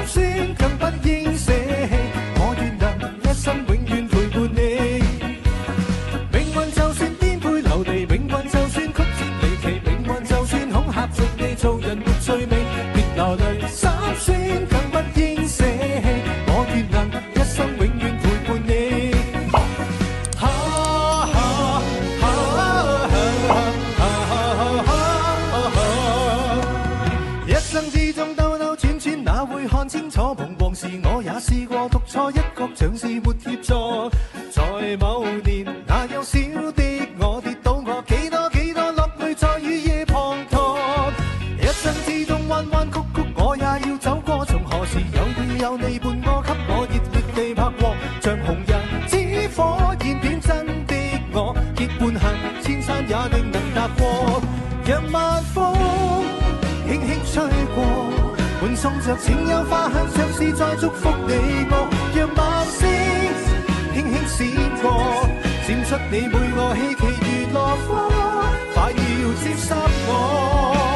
酸更不應捨棄，我願能一生永遠陪伴你。命運就算顛沛流離，命運就算曲折離奇，命運就算恐嚇着你，做人沒趣味，別流淚，心酸更不應捨棄，我願能一生永遠陪伴你。一生之中兜兜轉轉，哪會看清楚？彷徨時我也試過獨坐一角，像是沒協助。在某年，那幼小的我跌倒過幾多落淚，在雨夜滂沱。一生之中彎彎曲曲，我也要走過。從何時有你伴我，給我熱烈地拍和，像紅日之火焰點真的我，結伴行千山也定能踏過。讓晚風輕輕吹過，伴送着清幽花香，像是在祝福你我。讓晚星輕輕閃過，閃出你每個希冀如落花，快要接收我。